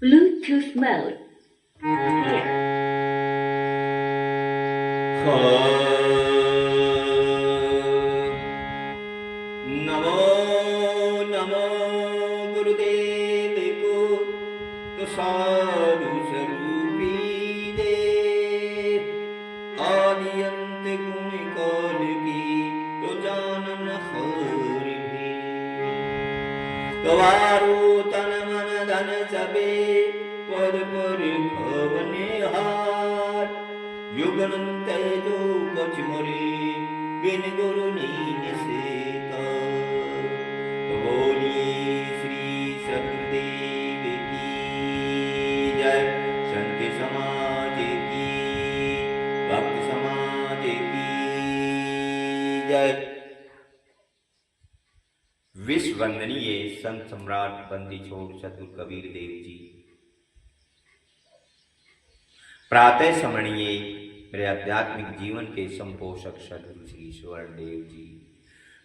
Bluetooth mode. Here. Namo Namo गुरुदेव को तो साधु स्वरूपी दे आदि अंत गुण कौन की तो जानन हर भी गवारो तन मन धन सबे पद पर भवने हार युगनंत जो कछ मरे बिन गुरु नीन सेता बोलिए श्री सतगुरुदेव की जय संत समाज की भक्त समाज की जय। विश्व वंदनीय संत सम्राट बंदी छोड़ सतगुरु कबीर देव जी, प्रातः स्मरणीय मेरे आध्यात्मिक जीवन के संपोषक सदगुरु श्री स्वर्ण देव जी,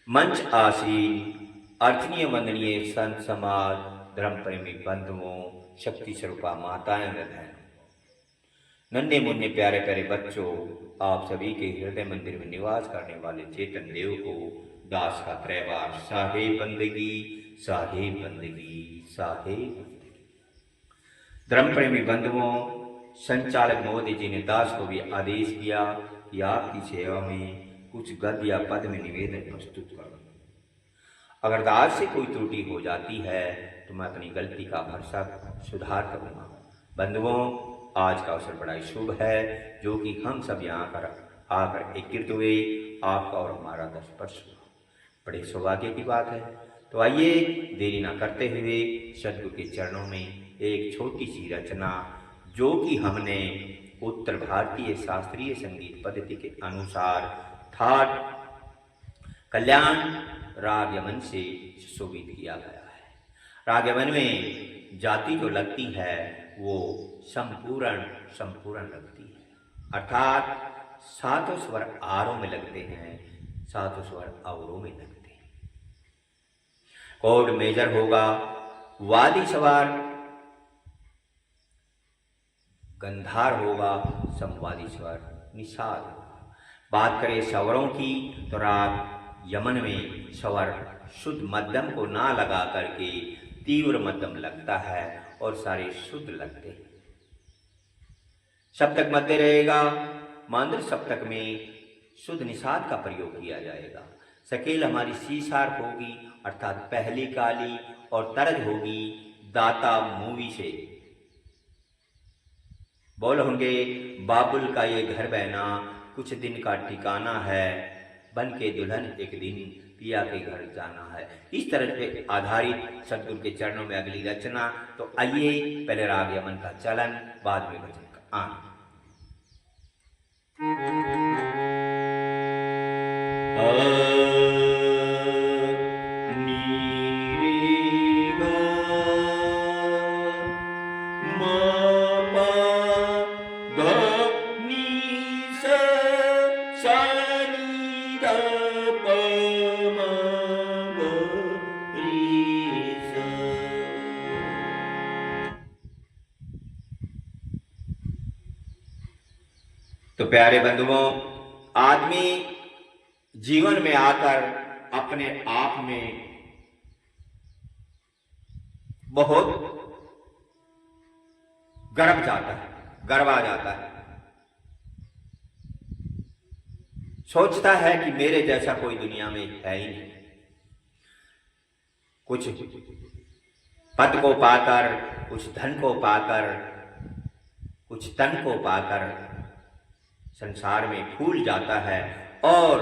मंच आसीन अर्चनीय वंदनीय संत समाज, धर्म प्रेमी बंधुओं, शक्ति स्वरूपा माताएं बहन, नन्हे मुन्ने प्यारे प्यारे बच्चों, आप सभी के हृदय मंदिर में निवास करने वाले चेतन देव को दास का त्रैवार साहेब बंदगी, साहेब बंदगी, साहेब बंदगी। धर्म प्रेमी बंधुओं, संचालक महोदय जी ने दास को भी आदेश दिया कि आपकी सेवा में कुछ गद्य या पद में निवेदन प्रस्तुत करो। अगर दास से कोई त्रुटि हो जाती है तो मैं अपनी गलती का भरसा सुधार करूंगा। बंधुओं, आज का अवसर बड़ा शुभ है जो कि हम सब यहाँ पर आकर एकत्रित हुए, आपका और हमारा दर्शन हुआ, बड़े सौभाग्य की बात है। तो आइए देरी ना करते हुए सदगुरु के चरणों में एक छोटी सी रचना जो कि हमने उत्तर भारतीय शास्त्रीय संगीत पद्धति के अनुसार थाट कल्याण राग यमन से सुशोभित किया गया है। राग यमन में जाति जो लगती है वो संपूर्ण लगती है, अर्थात सातों स्वर आरों में लगते हैं, सातों स्वर अवरों में लगते हैं। कोड मेजर होगा, वादी सवार गंधार होगा, संवादी स्वर निषाद होगा। बात करें स्वरों की तो राग यमन में स्वर शुद्ध मध्यम को ना लगा करके तीव्र मध्यम लगता है और सारे शुद्ध लगते हैं। सप्तक मध्य रहेगा, मांद्र सप्तक में शुद्ध निषाद का प्रयोग किया जाएगा। सकेल हमारी सीसार होगी अर्थात पहली काली, और तरज होगी दाता मूवी से। बोल होंगे बाबुल का ये घर बहना, कुछ दिन का ठिकाना है, बन के दुल्हन एक दिन पिया के घर जाना है। इस तरह पे आधारित सदगुरु के चरणों में अगली रचना। तो आइए पहले राग यमन का चलन, बाद में भजन का आनंद। तो प्यारे बंधुओं, आदमी जीवन में आकर अपने आप में बहुत गर्व आ जाता है, सोचता है कि मेरे जैसा कोई दुनिया में है ही नहीं। कुछ पद को पाकर, कुछ धन को पाकर, कुछ तन को पाकर संसार में भूल जाता है और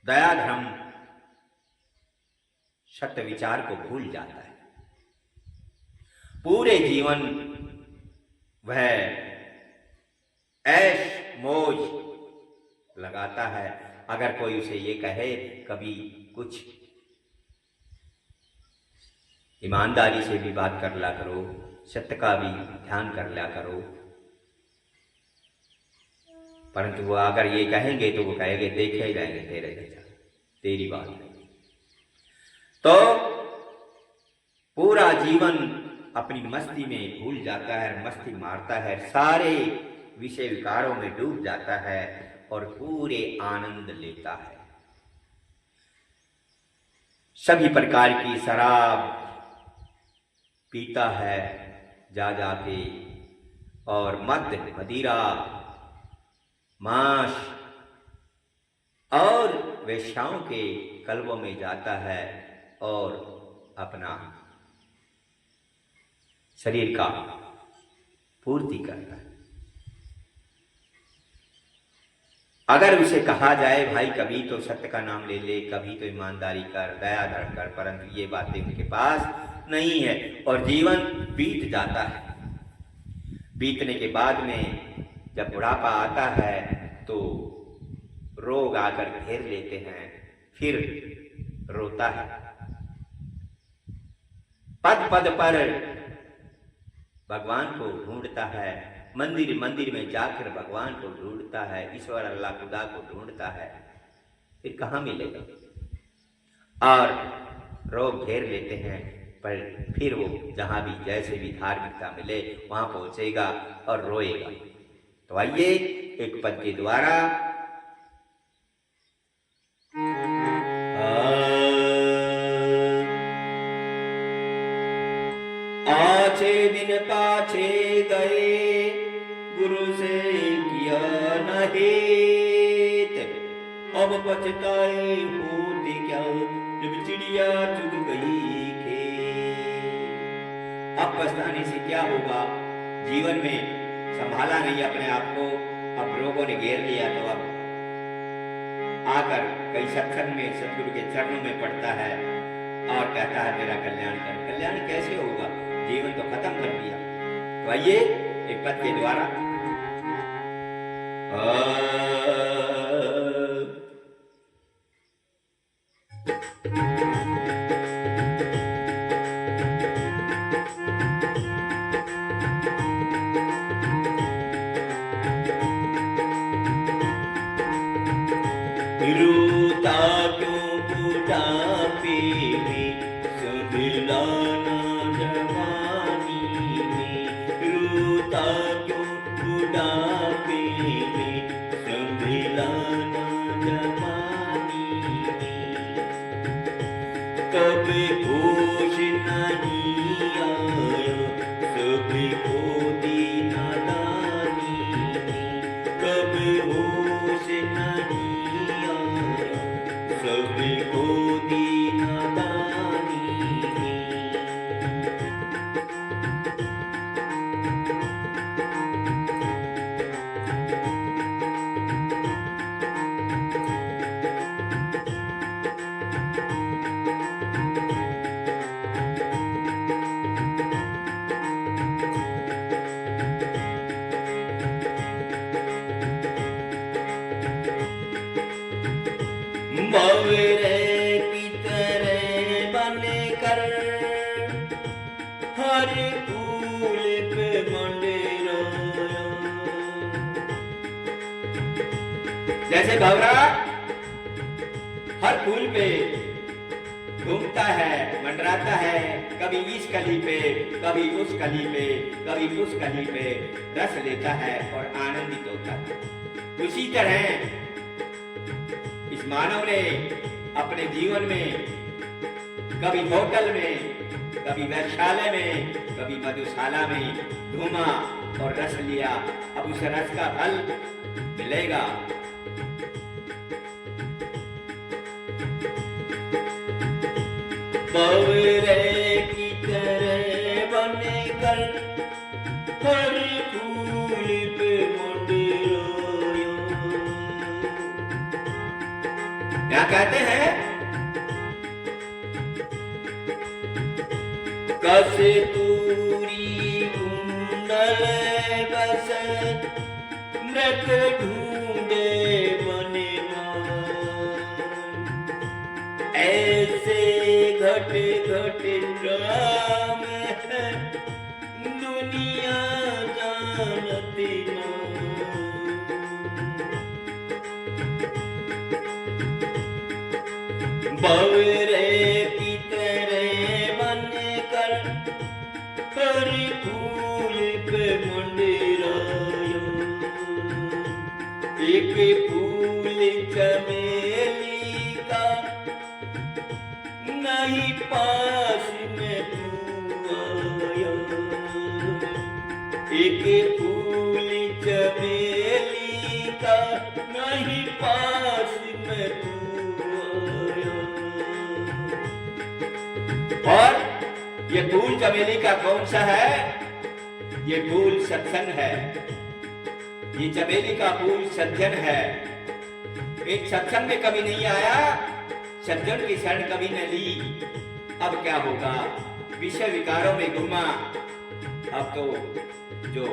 दया धर्म सत्य विचार को भूल जाता है। पूरे जीवन वह ऐश मौज लगाता है। अगर कोई उसे ये कहे कभी कुछ ईमानदारी से भी बात कर लिया करो, सत्य का भी ध्यान कर लिया करो, परंतु वो अगर ये कहेंगे तो वो कहेंगे देखे ही जाएंगे तेरे जैसा, तेरी बात नहीं। तो पूरा जीवन अपनी मस्ती में भूल जाता है, मस्ती मारता है, सारे विषय विकारों में डूब जाता है और पूरे आनंद लेता है। सभी प्रकार की शराब पीता है जा जाके, और मद्य, मदिरा, मांस और वेश्याओं के कल्बों में जाता है और अपना शरीर का पूर्ति करता है। अगर उसे कहा जाए भाई कभी तो सत्य का नाम ले ले, कभी तो ईमानदारी कर, दया धर कर, परंतु ये बातें उनके पास नहीं है और जीवन बीत जाता है। बीतने के बाद में जब बुढ़ापा आता है तो रोग आकर घेर लेते हैं, फिर रोता है। पद पद पर भगवान को ढूंढता है, मंदिर मंदिर में जाकर भगवान को ढूंढता है, ईश्वर अल्लाह खुदा को ढूंढता है, फिर कहाँ मिलेगा? और रोग घेर लेते हैं, पर फिर वो जहां भी जैसे भी धार्मिकता मिले वहां पहुंचेगा और रोएगा। तो आइए एक पद के द्वारा आछे दिन पाछे गए, गुरु से किया न हित, अब पछताए होते क्या, जब चिड़िया चुग गई खेत। अब पछताने से क्या होगा? जीवन में संभाला नहीं अपने आप को, अब रोगों ने घेर लिया, तो अब आकर कई सत्संग में सतगुरु के चरणों में पड़ता है और कहता है मेरा कल्याण कर। कल्याण कैसे होगा? जीवन तो खत्म कर दिया। तो आइए एक पद के द्वारा रूता क्यों बुढ़ापे में, संभलाना जवानी में। रूता क्यों बुढ़ापे में, संभलाना जवानी में। कभी होश नहीं आया, सभी खो दी नादानी में। कभी होश नहीं सभी को दी नादानी में। बावरे की तरह बनकर हर फूल पे मंडराया। जैसे भंवरा हर फूल पे घूमता है, मंडराता है, कभी इस कली पे, कभी उस कली पे, कभी उस कली पे रस लेता है और आनंदित होता है। उसी तरह इस मानव ने अपने जीवन में कभी होटल में, कभी वैश्यालय में, कभी मधुशाला में घूमा और रस लिया। अब उस रस का फल मिलेगा। बावरे की तरह बनकर हर फूल पे मंडराया। क्या कहते हैं? कस्तूरी कुंडल बस मृत ढूंढे बनेगा। ऐसे घट घट राम है, दुनिया जानती ना। बावरे की तरह बनकर हर एक फूल चमेली का नहीं पास में तू आया, एक फूल चमेली का नहीं पास में तू आया। और ये फूल चमेली का कौन सा है? ये फूल सत्संग है, ये चमेली का फूल सज्जन है। एक सत्संग में कभी नहीं आया, सज्जन की शरण कभी न ली, अब क्या होगा? विषय विकारों में घुमा, अब तो जो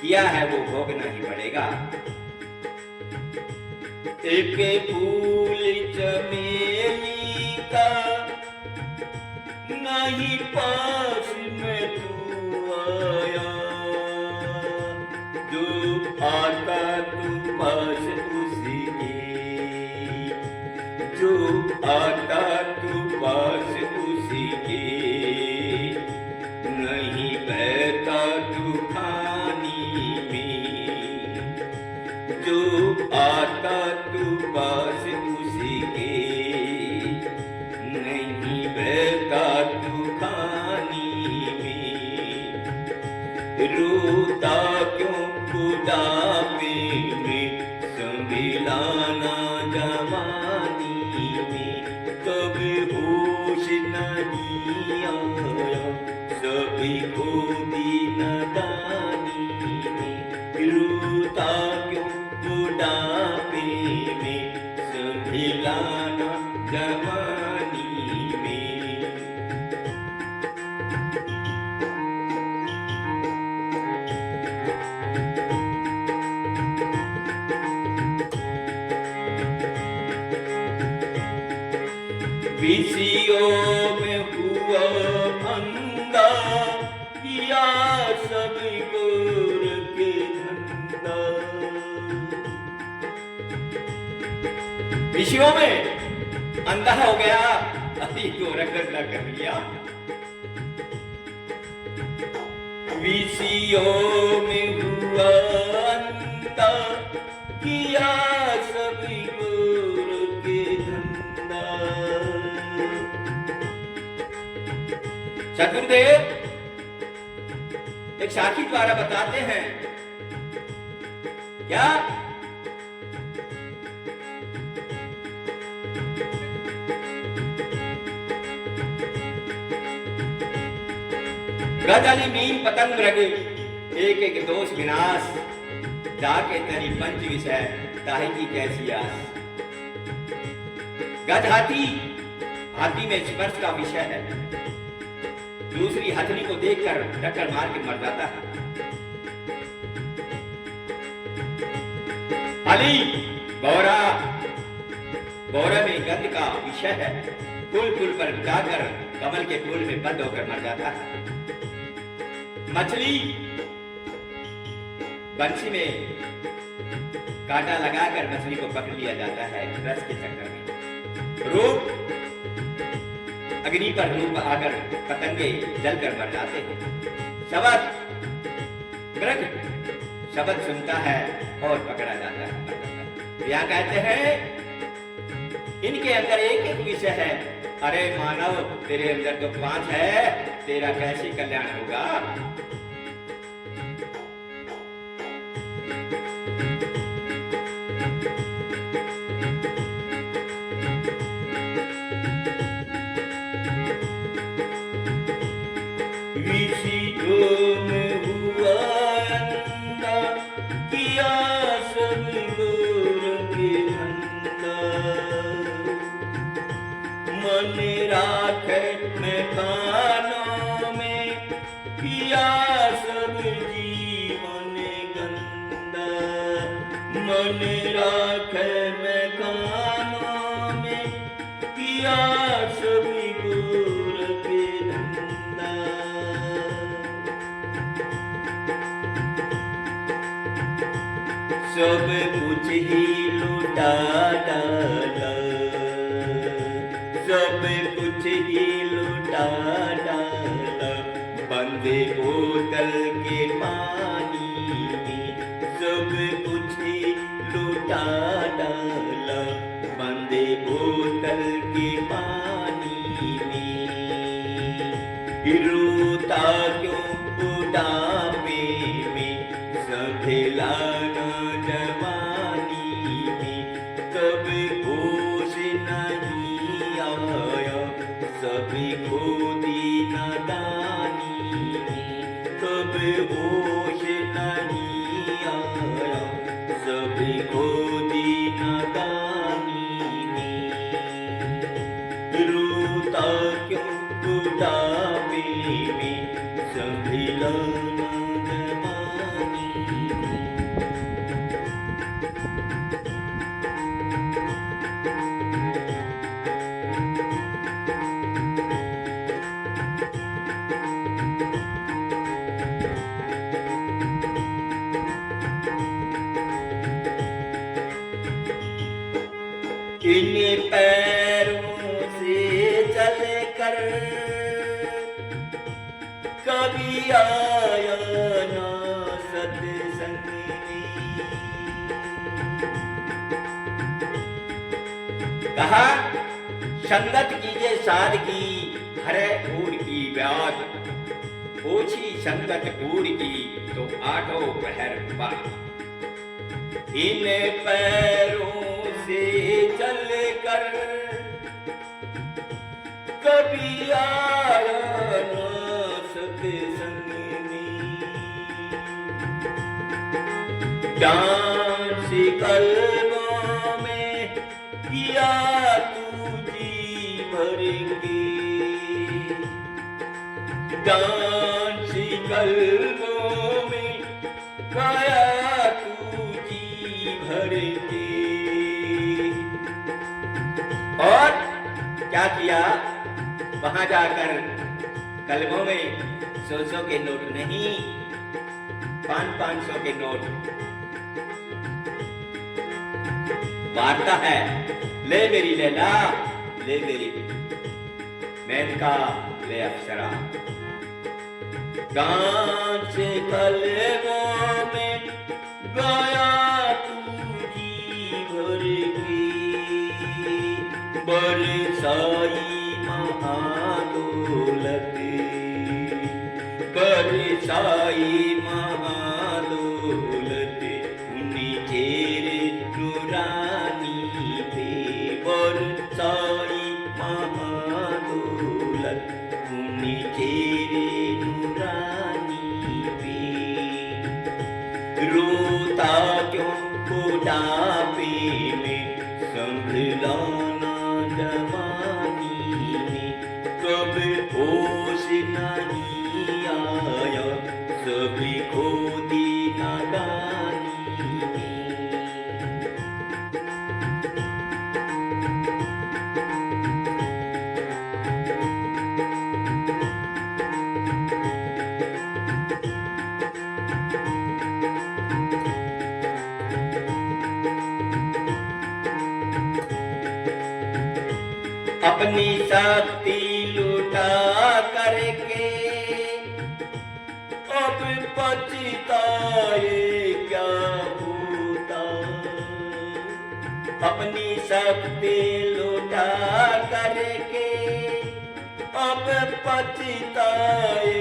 किया है वो भोगना ही पड़ेगा। एक फूल चमेली का नहीं पास में तू आया, जो आता तू पास उसी के, जो आता तू पास उसी के, नहीं बहता तू खानी में, जो आता तू पास उसी के, नहीं बहता तू खानी में। रोता क्यों बुढ़ापे में, संभिलाना जवानी में, कभी होश नहीं आया, सभी को दी नादानी में। रोता क्यों बुढ़ापे में, संभिलाना जवानी में। विषयों में हुआ अंधा, किया सब गोर के धंधा। विषयों में अंधा हो गया, अभी गोरख धंधा कर लिया। विषयों में हुआ अंधा, किया सब गोर के धंधा। सदगुरुदेव एक साखी द्वारा बताते हैं, क्या गजाली मीन पतंग मृग, एक एक दोष विनाश, जाके तरी पंच विषय, ताहि की कैसी आस। गज हाथी, हाथी में स्पर्श का विषय है, दूसरी हथनी को देखकर टक्कर मार के मर जाता है। अली गौरा, गौरा में गंध का विषय है, फूल पर जाकर कमल के फूल में बंद होकर मर जाता है। मछली बंसी में कांटा लगाकर मछली को पकड़ लिया जाता है रस के चक्कर में। रूप, अग्नि पर रूप आकर पतंगे जलकर मर जाते हैं। शब्द, मृग शब्द सुनता है और पकड़ा जाता है। यहाँ कहते हैं इनके अंदर एक एक विषय है। अरे मानव, तेरे अंदर तो 5 है, तेरा कैसे कल्याण होगा? विषयों में हुआ अंधा, किया सब गोर के धंधा। मन राखे मैं कानों में, किया सब जीवन गंदा। मन राखे मैं कानों में, किया सब गोर के धंधा। सब कुछ ही लुटा डाला, सब कुछ ही लुटा डाला, बंदे बोतल के पानी में। सब कुछ ही लोटा डाला बंदे बोतल के पानी में। रोता क्यों बुढ़ापे में संभलाना जवानी में। कब होश नहीं आया सभी खो दी नादानी में। कब होश नहीं आया सभी खो दी नादानी में। रोता क्यों बुढ़ापे में संभलाना जवानी में। इन पैरों से चलकर कभी आया ना सत्संग में। कहा संगत कीजिए सादगी हरे पूर की व्याध। ओछी संगत पूर की तो आठों पहर बाद। इन पैरों से चलकर कभी आया ना सत्संग में। डांस कल्बों में किया तू जी भर के। डांस कल्बों में गाया तू जी भर के। और क्या किया वहां जाकर कलमों में 100 के नोट नहीं 500 के नोट मारता है। ले मेरी लैला ले मेरी मेनका ले अप्सरा। कांच कलमों में गाया तू जी भर के। बरसाई महादौलत बरसाई महादौलत उन्हीं चेहरे नूरानी पे। बरसाई महादौलत उन्हीं चेहरे नूरानी पे। रोता क्यों बुढ़ापे में संभलाना जवानी में। कब होश नहीं आया सभी खो दी नादानी में। अपनी शक्ति लुटा करके अब पछताए क्या होता। अपनी शक्ति लुटा करके अब पछताए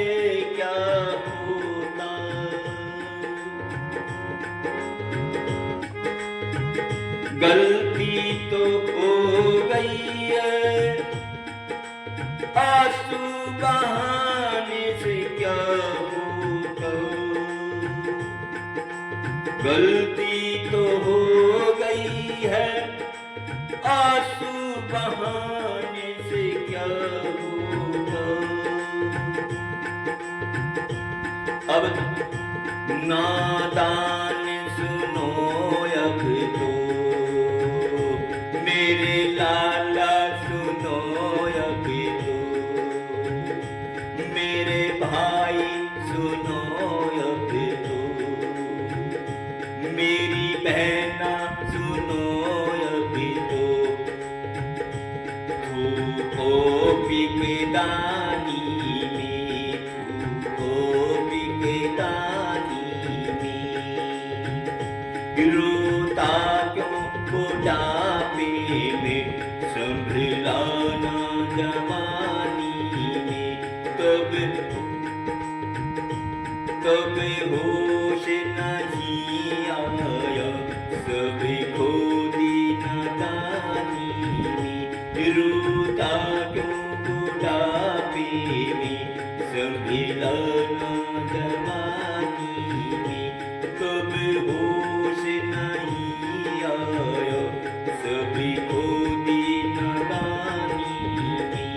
क्या होता। गलती तो हो गई आंसू बहाने से क्या होगा। गलती तो हो गई है आंसू बहाने से क्या होगा। अब नादान सुनो अब तो मेरे लाला सुनो अब तो। मेरे भाई सुनो अब तो मेरी बहना सुनो अब तो। थूको बिगदानी में थूको बिगदानी में। बुढ़ापे में, संभला ना जवानी में, कब होश नहीं आया, सब खो दी नादानी में, रोता क्यों बुढ़ापे में, संभला ना जवानी में, कब होश नहीं आया, सब खो दी नादानी में।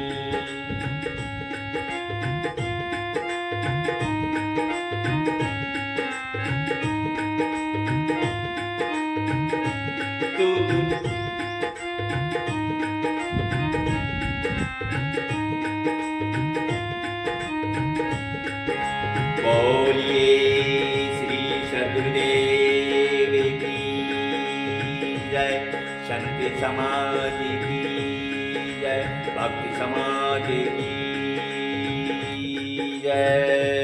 बोलिए श्री सदगुरुदेव की जय, संत समाज की जय, भक्ति समाज की जय।